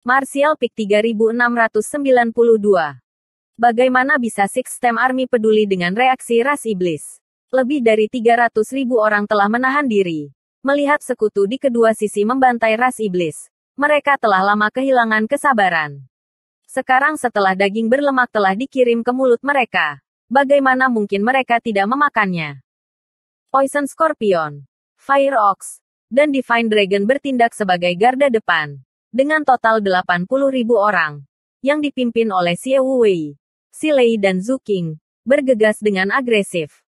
Martial Peak 3692. Bagaimana bisa Six Stem Army peduli dengan reaksi ras iblis? Lebih dari 300.000 orang telah menahan diri. Melihat sekutu di kedua sisi membantai ras iblis. Mereka telah lama kehilangan kesabaran. Sekarang setelah daging berlemak telah dikirim ke mulut mereka, bagaimana mungkin mereka tidak memakannya? Poison Scorpion, Fire Ox, dan Divine Dragon bertindak sebagai garda depan. Dengan total 80.000 orang, yang dipimpin oleh Xie Wuwei, Xi Lei dan Zhu Qing, bergegas dengan agresif.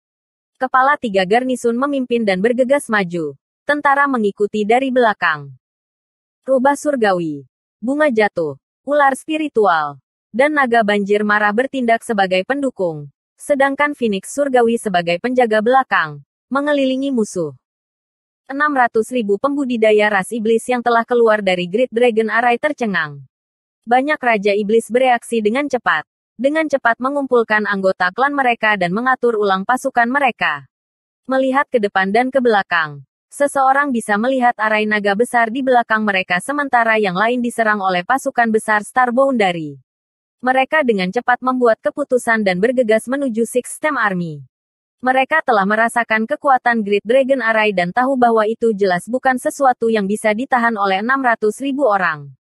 Kepala 3 garnisun memimpin dan bergegas maju. Tentara mengikuti dari belakang. Rubah surgawi, bunga jatuh, ular spiritual, dan naga banjir marah bertindak sebagai pendukung. Sedangkan Phoenix surgawi sebagai penjaga belakang, mengelilingi musuh. 600.000 pembudidaya ras iblis yang telah keluar dari Great Dragon Array tercengang. Banyak raja iblis bereaksi dengan cepat. Dengan cepat mengumpulkan anggota klan mereka dan mengatur ulang pasukan mereka. Melihat ke depan dan ke belakang. Seseorang bisa melihat arai naga besar di belakang mereka sementara yang lain diserang oleh pasukan besar Star Boundary. Mereka dengan cepat membuat keputusan dan bergegas menuju Six Stem Army. Mereka telah merasakan kekuatan Great Dragon Array dan tahu bahwa itu jelas bukan sesuatu yang bisa ditahan oleh 600.000 orang.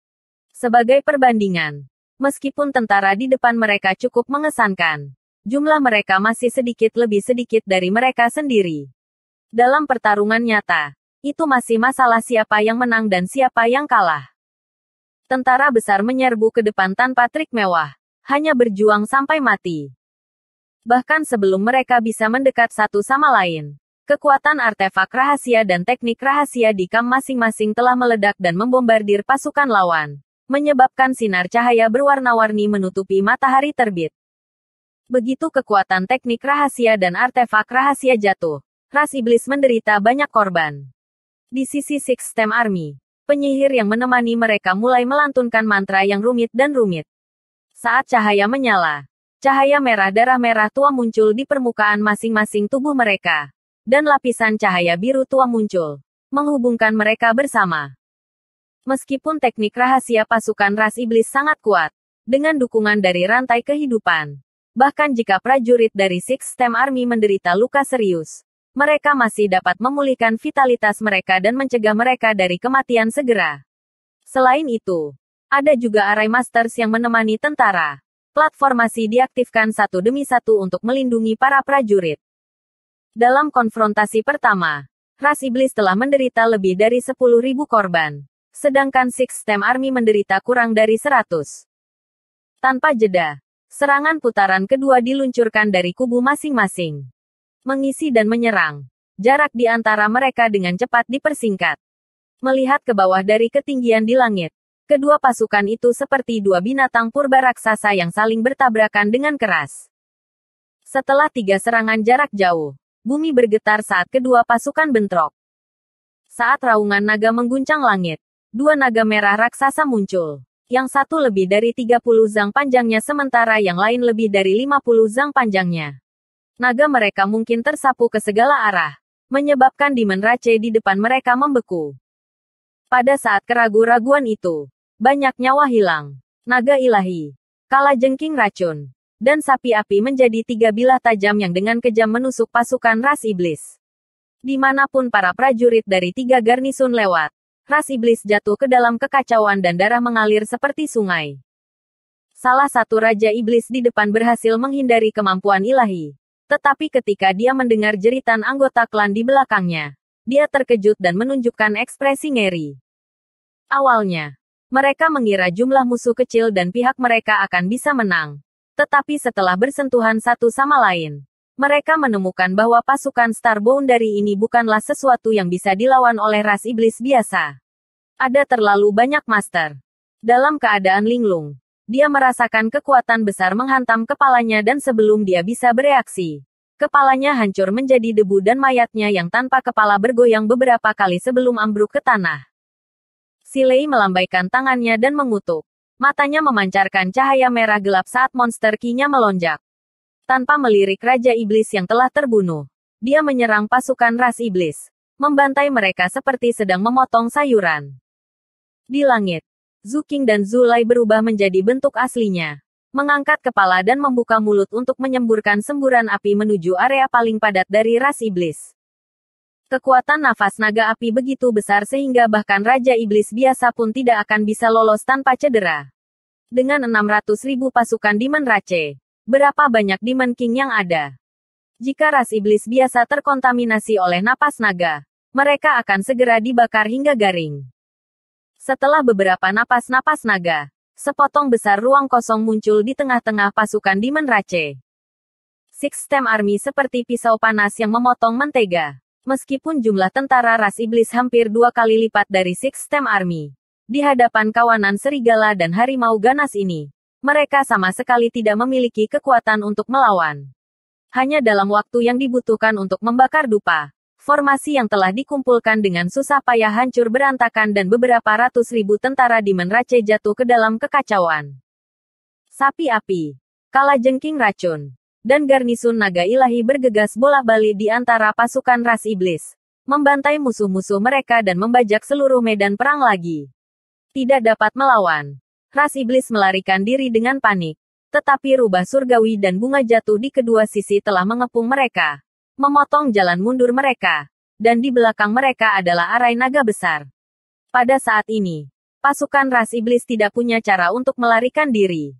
Sebagai perbandingan, meskipun tentara di depan mereka cukup mengesankan, jumlah mereka masih sedikit lebih sedikit dari mereka sendiri. Dalam pertarungan nyata, itu masih masalah siapa yang menang dan siapa yang kalah. Tentara besar menyerbu ke depan tanpa trik mewah, hanya berjuang sampai mati. Bahkan sebelum mereka bisa mendekat satu sama lain, kekuatan artefak rahasia dan teknik rahasia di kamp masing-masing telah meledak dan membombardir pasukan lawan, menyebabkan sinar cahaya berwarna-warni menutupi matahari terbit. Begitu kekuatan teknik rahasia dan artefak rahasia jatuh, ras iblis menderita banyak korban. Di sisi Six Stem Army, penyihir yang menemani mereka mulai melantunkan mantra yang rumit dan rumit. Saat cahaya menyala, cahaya merah darah merah tua muncul di permukaan masing-masing tubuh mereka. Dan lapisan cahaya biru tua muncul, menghubungkan mereka bersama. Meskipun teknik rahasia pasukan ras iblis sangat kuat, dengan dukungan dari rantai kehidupan. Bahkan jika prajurit dari Six Stem Army menderita luka serius, mereka masih dapat memulihkan vitalitas mereka dan mencegah mereka dari kematian segera. Selain itu, ada juga Array Masters yang menemani tentara. Platformasi diaktifkan satu demi satu untuk melindungi para prajurit. Dalam konfrontasi pertama, ras iblis telah menderita lebih dari 10.000 korban, sedangkan Six Stem Army menderita kurang dari 100. Tanpa jeda, serangan putaran kedua diluncurkan dari kubu masing-masing. Mengisi dan menyerang, jarak di antara mereka dengan cepat dipersingkat. Melihat ke bawah dari ketinggian di langit, kedua pasukan itu seperti dua binatang purba raksasa yang saling bertabrakan dengan keras. Setelah 3 serangan jarak jauh, bumi bergetar saat kedua pasukan bentrok. Saat raungan naga mengguncang langit, 2 naga merah raksasa muncul. Yang satu lebih dari 30 zang panjangnya sementara yang lain lebih dari 50 zang panjangnya. Naga mereka mungkin tersapu ke segala arah, menyebabkan Demon Rache di depan mereka membeku. Pada saat keraguan-raguan itu, banyak nyawa hilang. Naga ilahi, kalajengking racun, dan sapi api menjadi 3 bilah tajam yang dengan kejam menusuk pasukan ras iblis. Dimanapun para prajurit dari 3 garnisun lewat, ras iblis jatuh ke dalam kekacauan dan darah mengalir seperti sungai. Salah satu raja iblis di depan berhasil menghindari kemampuan ilahi. Tetapi ketika dia mendengar jeritan anggota klan di belakangnya, dia terkejut dan menunjukkan ekspresi ngeri. Awalnya, mereka mengira jumlah musuh kecil dan pihak mereka akan bisa menang. Tetapi setelah bersentuhan satu sama lain, mereka menemukan bahwa pasukan Star Boundary ini bukanlah sesuatu yang bisa dilawan oleh ras iblis biasa. Ada terlalu banyak master. Dalam keadaan linglung, dia merasakan kekuatan besar menghantam kepalanya dan sebelum dia bisa bereaksi, kepalanya hancur menjadi debu dan mayatnya yang tanpa kepala bergoyang beberapa kali sebelum ambruk ke tanah. Xi Lei melambaikan tangannya dan mengutuk. Matanya memancarkan cahaya merah gelap saat monster Ki-nya melonjak. Tanpa melirik Raja Iblis yang telah terbunuh, dia menyerang pasukan ras iblis, membantai mereka seperti sedang memotong sayuran. Di langit, Zhu Qing dan Zhu Lai berubah menjadi bentuk aslinya. Mengangkat kepala dan membuka mulut untuk menyemburkan semburan api menuju area paling padat dari ras iblis. Kekuatan nafas naga api begitu besar sehingga bahkan Raja Iblis biasa pun tidak akan bisa lolos tanpa cedera. Dengan 600.000 pasukan Demon Rache, berapa banyak Demon King yang ada? Jika ras iblis biasa terkontaminasi oleh napas naga, mereka akan segera dibakar hingga garing. Setelah beberapa napas-napas naga, sepotong besar ruang kosong muncul di tengah-tengah pasukan Demon Rache. Six Stem Army seperti pisau panas yang memotong mentega. Meskipun jumlah tentara ras iblis hampir 2 kali lipat dari Six Stem Army, di hadapan kawanan serigala dan harimau ganas ini, mereka sama sekali tidak memiliki kekuatan untuk melawan. Hanya dalam waktu yang dibutuhkan untuk membakar dupa, formasi yang telah dikumpulkan dengan susah payah hancur berantakan dan beberapa ratus ribu tentara Demon Rache jatuh ke dalam kekacauan. Sapi api, kalajengking racun, dan garnisun naga ilahi bergegas bolak-balik di antara pasukan ras iblis, membantai musuh-musuh mereka dan membajak seluruh medan perang lagi. Tidak dapat melawan. Ras iblis melarikan diri dengan panik. Tetapi rubah surgawi dan bunga jatuh di kedua sisi telah mengepung mereka, memotong jalan mundur mereka, dan di belakang mereka adalah arai naga besar. Pada saat ini, pasukan ras iblis tidak punya cara untuk melarikan diri.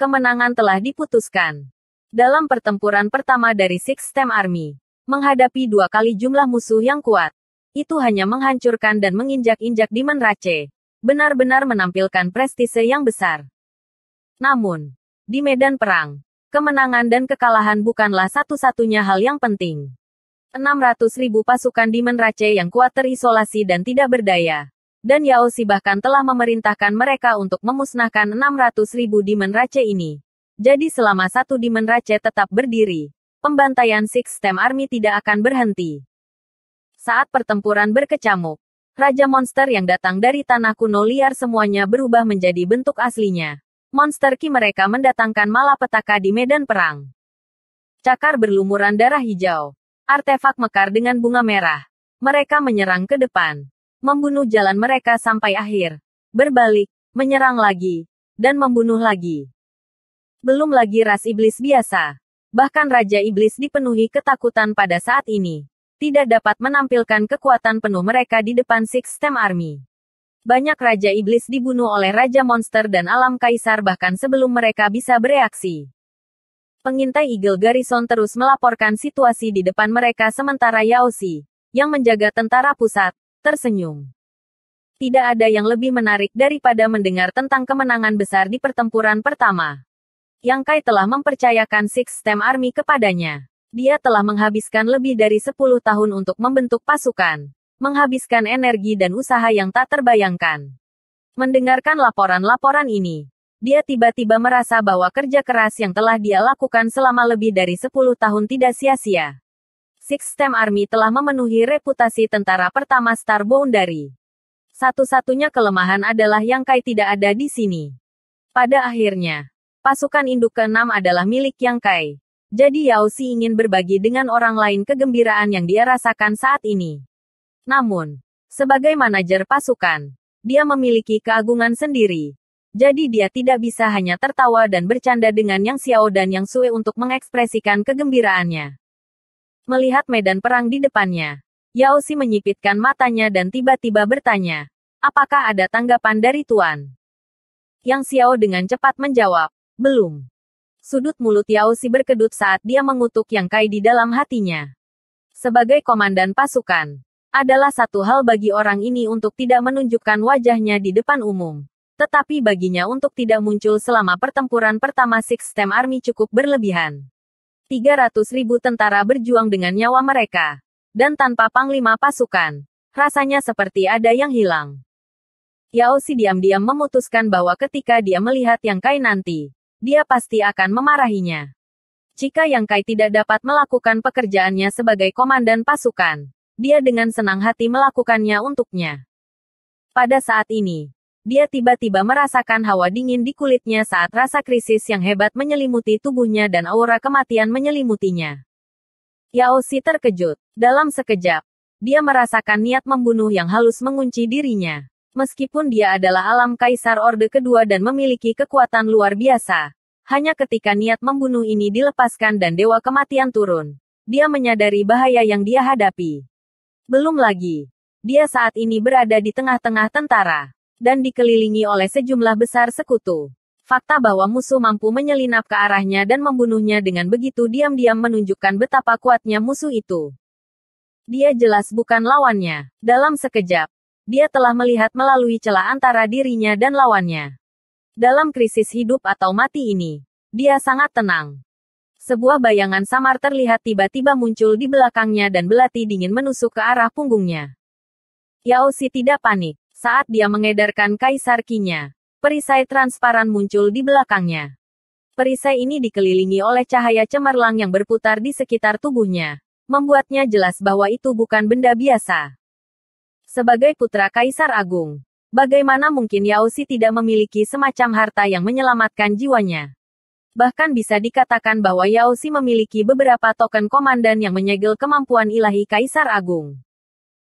Kemenangan telah diputuskan. Dalam pertempuran pertama dari Six Stem Army, menghadapi 2 kali jumlah musuh yang kuat, itu hanya menghancurkan dan menginjak-injak Demon Rache, benar-benar menampilkan prestise yang besar. Namun, di medan perang, kemenangan dan kekalahan bukanlah satu-satunya hal yang penting. 600.000 pasukan Demon Rache yang kuat terisolasi dan tidak berdaya. Dan Yao Xi bahkan telah memerintahkan mereka untuk memusnahkan 600.000 Demon Rache ini. Jadi selama satu Demon Rache tetap berdiri, pembantaian Six Stem Army tidak akan berhenti. Saat pertempuran berkecamuk, Raja Monster yang datang dari tanah kuno liar semuanya berubah menjadi bentuk aslinya. Monster Ki mereka mendatangkan malapetaka di medan perang. Cakar berlumuran darah hijau. Artefak mekar dengan bunga merah. Mereka menyerang ke depan. Membunuh jalan mereka sampai akhir. Berbalik, menyerang lagi. Dan membunuh lagi. Belum lagi ras iblis biasa. Bahkan Raja Iblis dipenuhi ketakutan pada saat ini. Tidak dapat menampilkan kekuatan penuh mereka di depan Six Stem Army. Banyak Raja Iblis dibunuh oleh Raja Monster dan Alam Kaisar bahkan sebelum mereka bisa bereaksi. Pengintai Eagle Garrison terus melaporkan situasi di depan mereka sementara Yao Xi, yang menjaga tentara pusat, tersenyum. Tidak ada yang lebih menarik daripada mendengar tentang kemenangan besar di pertempuran pertama. Yang Kai telah mempercayakan Six Stem Army kepadanya. Dia telah menghabiskan lebih dari 10 tahun untuk membentuk pasukan. Menghabiskan energi dan usaha yang tak terbayangkan. Mendengarkan laporan-laporan ini, dia tiba-tiba merasa bahwa kerja keras yang telah dia lakukan selama lebih dari 10 tahun tidak sia-sia. Six Stem Army telah memenuhi reputasi tentara pertama Star Boundary. Satu-satunya kelemahan adalah Yang Kai tidak ada di sini. Pada akhirnya, pasukan induk ke-6 adalah milik Yang Kai. Jadi Yao Xi ingin berbagi dengan orang lain kegembiraan yang dia rasakan saat ini. Namun, sebagai manajer pasukan, dia memiliki keagungan sendiri. Jadi dia tidak bisa hanya tertawa dan bercanda dengan Yang Xiao dan Yang Sue untuk mengekspresikan kegembiraannya. Melihat medan perang di depannya, Yao Xi menyipitkan matanya dan tiba-tiba bertanya, apakah ada tanggapan dari Tuan? Yang Xiao dengan cepat menjawab, belum. Sudut mulut Yao Xi berkedut saat dia mengutuk Yang Kai di dalam hatinya. Sebagai komandan pasukan, adalah satu hal bagi orang ini untuk tidak menunjukkan wajahnya di depan umum. Tetapi baginya untuk tidak muncul selama pertempuran pertama Six Stem Army cukup berlebihan. 300.000 tentara berjuang dengan nyawa mereka. Dan tanpa panglima pasukan, rasanya seperti ada yang hilang. Yao Xi diam-diam memutuskan bahwa ketika dia melihat Yang Kai nanti, dia pasti akan memarahinya. Jika Yang Kai tidak dapat melakukan pekerjaannya sebagai komandan pasukan, dia dengan senang hati melakukannya untuknya. Pada saat ini, dia tiba-tiba merasakan hawa dingin di kulitnya saat rasa krisis yang hebat menyelimuti tubuhnya dan aura kematian menyelimutinya. Yao Xi terkejut. Dalam sekejap, dia merasakan niat membunuh yang halus mengunci dirinya. Meskipun dia adalah alam kaisar Orde Kedua dan memiliki kekuatan luar biasa, hanya ketika niat membunuh ini dilepaskan dan Dewa Kematian turun, dia menyadari bahaya yang dia hadapi. Belum lagi, dia saat ini berada di tengah-tengah tentara, dan dikelilingi oleh sejumlah besar sekutu. Fakta bahwa musuh mampu menyelinap ke arahnya dan membunuhnya dengan begitu diam-diam menunjukkan betapa kuatnya musuh itu. Dia jelas bukan lawannya. Dalam sekejap, dia telah melihat melalui celah antara dirinya dan lawannya. Dalam krisis hidup atau mati ini, dia sangat tenang. Sebuah bayangan samar terlihat tiba-tiba muncul di belakangnya dan belati dingin menusuk ke arah punggungnya. Yao Xi tidak panik. Saat dia mengedarkan Kaisar Qi-nya, perisai transparan muncul di belakangnya. Perisai ini dikelilingi oleh cahaya cemerlang yang berputar di sekitar tubuhnya, membuatnya jelas bahwa itu bukan benda biasa. Sebagai putra Kaisar Agung, bagaimana mungkin Yao Xi tidak memiliki semacam harta yang menyelamatkan jiwanya? Bahkan bisa dikatakan bahwa Yao Xi memiliki beberapa token komandan yang menyegel kemampuan ilahi Kaisar Agung.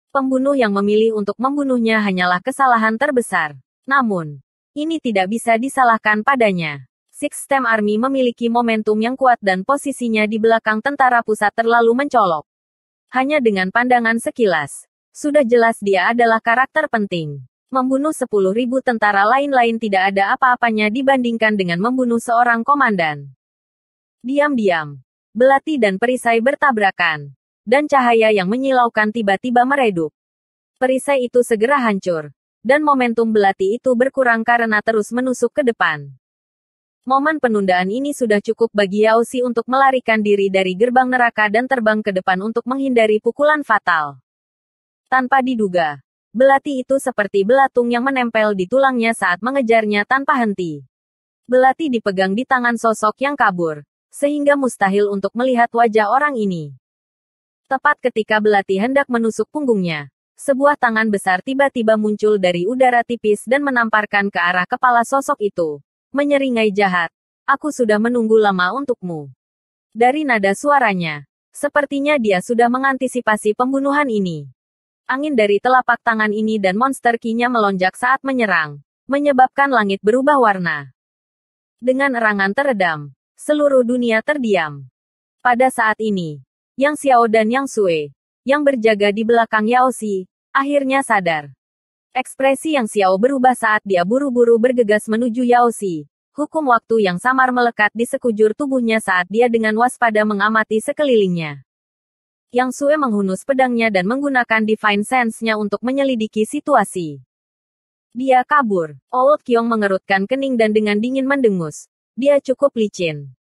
Pembunuh yang memilih untuk membunuhnya hanyalah kesalahan terbesar. Namun, ini tidak bisa disalahkan padanya. Six Stem Army memiliki momentum yang kuat dan posisinya di belakang tentara pusat terlalu mencolok. Hanya dengan pandangan sekilas, sudah jelas dia adalah karakter penting. Membunuh 10.000 tentara lain-lain tidak ada apa-apanya dibandingkan dengan membunuh seorang komandan. Diam-diam, belati dan perisai bertabrakan, dan cahaya yang menyilaukan tiba-tiba meredup. Perisai itu segera hancur, dan momentum belati itu berkurang karena terus menusuk ke depan. Momen penundaan ini sudah cukup bagi Yao Xi untuk melarikan diri dari gerbang neraka dan terbang ke depan untuk menghindari pukulan fatal. Tanpa diduga, belati itu seperti belatung yang menempel di tulangnya saat mengejarnya tanpa henti. Belati dipegang di tangan sosok yang kabur, sehingga mustahil untuk melihat wajah orang ini. Tepat ketika belati hendak menusuk punggungnya, sebuah tangan besar tiba-tiba muncul dari udara tipis dan menamparkan ke arah kepala sosok itu. Menyeringai jahat, "Aku sudah menunggu lama untukmu." Dari nada suaranya, sepertinya dia sudah mengantisipasi pembunuhan ini. Angin dari telapak tangan ini dan monster Qi-nya melonjak saat menyerang, menyebabkan langit berubah warna. Dengan erangan teredam, seluruh dunia terdiam. Pada saat ini, Yang Xiao dan Yang Sui, yang berjaga di belakang Yao Xi, akhirnya sadar. Ekspresi Yang Xiao berubah saat dia buru-buru bergegas menuju Yao Xi. Hukum waktu yang samar melekat di sekujur tubuhnya saat dia dengan waspada mengamati sekelilingnya. Yang Sui menghunus pedangnya dan menggunakan Divine Sense-nya untuk menyelidiki situasi. Dia kabur. Old Qiong mengerutkan kening dan dengan dingin mendengus. Dia cukup licin.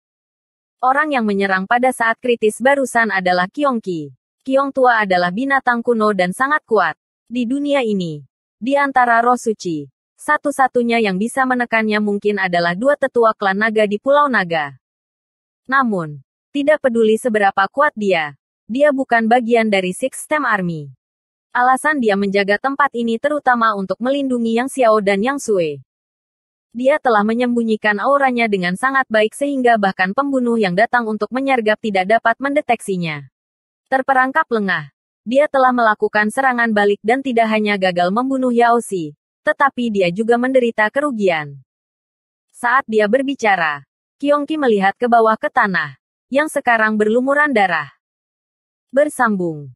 Orang yang menyerang pada saat kritis barusan adalah Qiong Qi. Qiong tua adalah binatang kuno dan sangat kuat. Di dunia ini, di antara roh suci, satu-satunya yang bisa menekannya mungkin adalah dua tetua klan naga di Pulau Naga. Namun, tidak peduli seberapa kuat dia bukan bagian dari Six Stem Army. Alasan dia menjaga tempat ini terutama untuk melindungi Yang Xiao dan Yang Sui. Dia telah menyembunyikan auranya dengan sangat baik sehingga bahkan pembunuh yang datang untuk menyergap tidak dapat mendeteksinya. Terperangkap lengah, dia telah melakukan serangan balik dan tidak hanya gagal membunuh Yao Xi, tetapi dia juga menderita kerugian. Saat dia berbicara, Qiong Qi melihat ke bawah ke tanah, yang sekarang berlumuran darah. Bersambung.